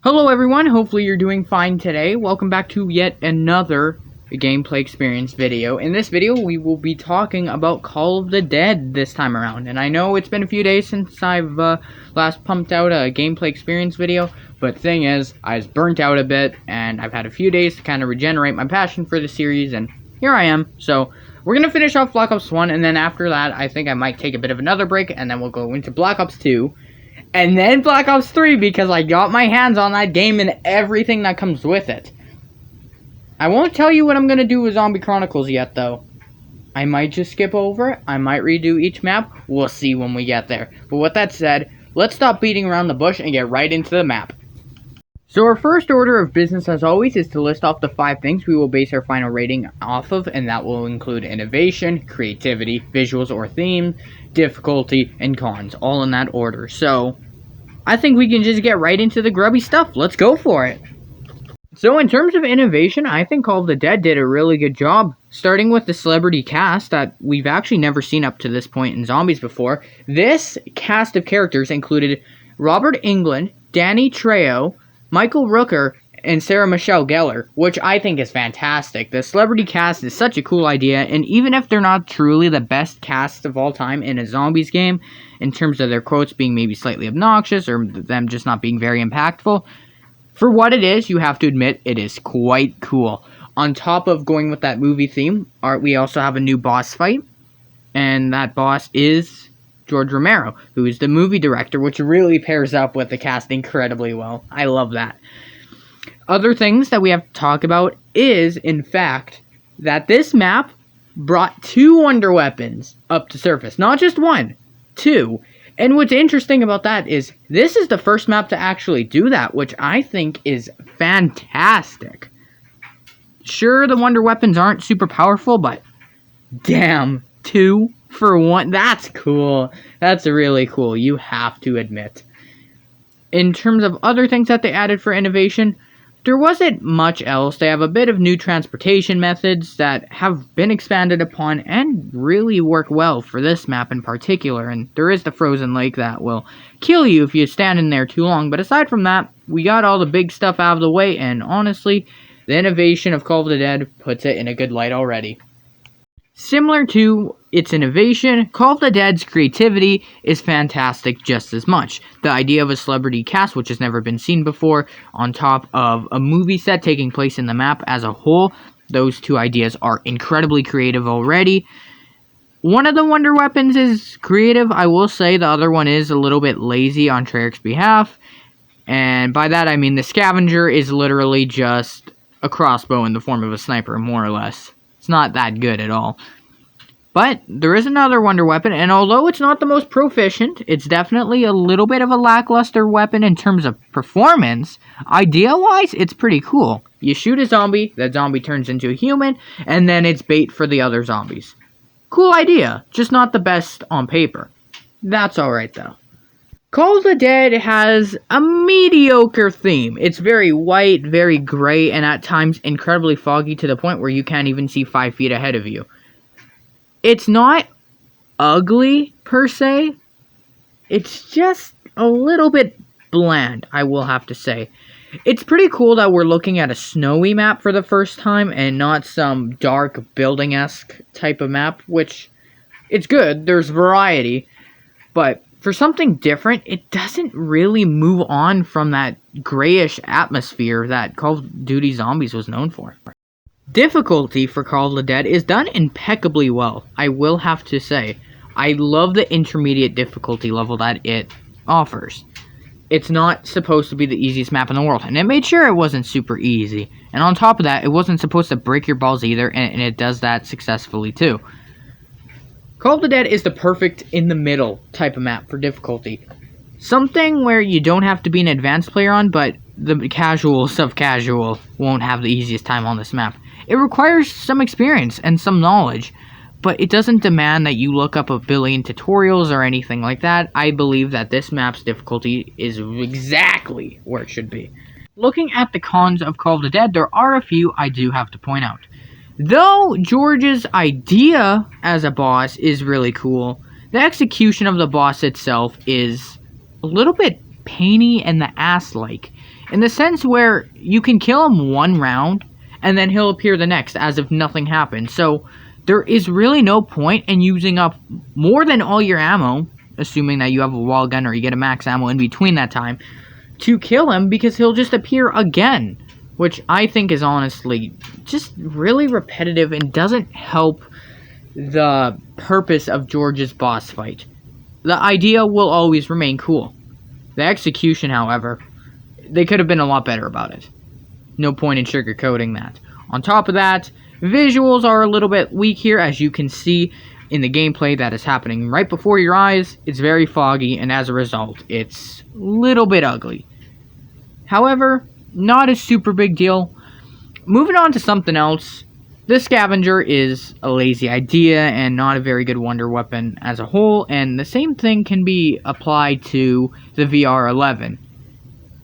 Hello everyone, hopefully you're doing fine today. Welcome back to yet another gameplay experience video. In this video, we will be talking about Call of the Dead this time around. And I know it's been a few days since I've last pumped out a gameplay experience video, but thing is, I was burnt out a bit, and I've had a few days to kind of regenerate my passion for the series, and here I am. So, we're going to finish off Black Ops 1, and then after that, I think I might take a bit of another break, and then we'll go into Black Ops 2. And then Black Ops 3, because I got my hands on that game and everything that comes with it. I won't tell you what I'm going to do with Zombie Chronicles yet, though. I might just skip over it. I might redo each map. We'll see when we get there. But with that said, let's stop beating around the bush and get right into the map. So our first order of business, as always, is to list off the 5 things we will base our final rating off of, and that will include innovation, creativity, visuals or theme, difficulty, and cons, all in that order. So, I think we can just get right into the grubby stuff. Let's go for it! So in terms of innovation, I think Call of the Dead did a really good job, starting with the celebrity cast that we've actually never seen up to this point in Zombies before. This cast of characters included Robert Englund, Danny Trejo, Michael Rooker, and Sarah Michelle Gellar, which I think is fantastic. The celebrity cast is such a cool idea, and even if they're not truly the best cast of all time in a Zombies game, in terms of their quotes being maybe slightly obnoxious, or them just not being very impactful, for what it is, you have to admit, it is quite cool. On top of going with that movie theme, we also have a new boss fight, and that boss is George Romero, who is the movie director, which really pairs up with the cast incredibly well. I love that. Other things that we have to talk about is, in fact, that this map brought 2 wonder weapons up to surface. Not just 1, 2. And what's interesting about that is, this is the first map to actually do that, which I think is fantastic. Sure, the wonder weapons aren't super powerful, but damn, 2 for 1, that's cool. That's really cool, you have to admit. In terms of other things that they added for innovation, there wasn't much else. They have a bit of new transportation methods that have been expanded upon and really work well for this map in particular. And there is the frozen lake that will kill you if you stand in there too long. But aside from that, we got all the big stuff out of the way, and honestly, the innovation of Call of the Dead puts it in a good light already. Similar to its innovation, Call of the Dead's creativity is fantastic just as much. The idea of a celebrity cast, which has never been seen before, on top of a movie set taking place in the map as a whole, those 2 ideas are incredibly creative already. One of the wonder weapons is creative, I will say. The other one is a little bit lazy on Treyarch's behalf. And by that I mean the scavenger is literally just a crossbow in the form of a sniper, more or less. It's not that good at all. But there is another wonder weapon, and although it's not the most proficient, it's definitely a little bit of a lackluster weapon in terms of performance. Idea-wise, it's pretty cool. You shoot a zombie, that zombie turns into a human, and then it's bait for the other zombies. Cool idea, just not the best on paper. That's alright though. Call of the Dead has a mediocre theme. It's very white, very gray, and at times incredibly foggy to the point where you can't even see 5 feet ahead of you. It's not ugly, per se. It's just a little bit bland, I will have to say. It's pretty cool that we're looking at a snowy map for the first time and not some dark building-esque type of map, which it's good, there's variety, but for something different, it doesn't really move on from that grayish atmosphere that Call of Duty Zombies was known for. Difficulty for Call of the Dead is done impeccably well, I will have to say. I love the intermediate difficulty level that it offers. It's not supposed to be the easiest map in the world, and it made sure it wasn't super easy. And on top of that, it wasn't supposed to break your balls either, and it does that successfully too. Call of the Dead is the perfect in-the-middle type of map for difficulty. Something where you don't have to be an advanced player on, but the casuals of casual won't have the easiest time on this map. It requires some experience and some knowledge, but it doesn't demand that you look up a billion tutorials or anything like that. I believe that this map's difficulty is exactly where it should be. Looking at the cons of Call of the Dead, there are a few I do have to point out. Though George's idea as a boss is really cool, the execution of the boss itself is a little bit painy and the ass-like. in the sense where you can kill him one round, and then he'll appear the next as if nothing happened. So there is really no point in using up more than all your ammo, assuming that you have a wall gun or you get a max ammo in between that time, to kill him, because he'll just appear again, which I think is honestly just really repetitive and doesn't help the purpose of George's boss fight. The idea will always remain cool. The execution, however, they could have been a lot better about it. No point in sugarcoating that. On top of that, visuals are a little bit weak here, as you can see in the gameplay that is happening right before your eyes. It's very foggy, and as a result, it's a little bit ugly. However, not a super big deal. Moving on to something else, the scavenger is a lazy idea and not a very good wonder weapon as a whole, and the same thing can be applied to the VR11.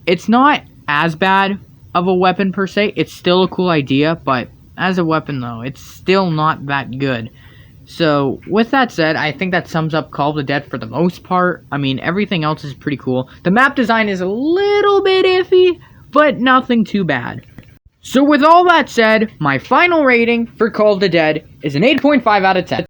It's not as bad of a weapon per se. It's still a cool idea, but as a weapon though, it's still not that good. So with that said, I think that sums up Call of the Dead for the most part. I mean, everything else is pretty cool. The map design is a little bit iffy, but nothing too bad. So with all that said, my final rating for Call of the Dead is an 8.5 out of 10.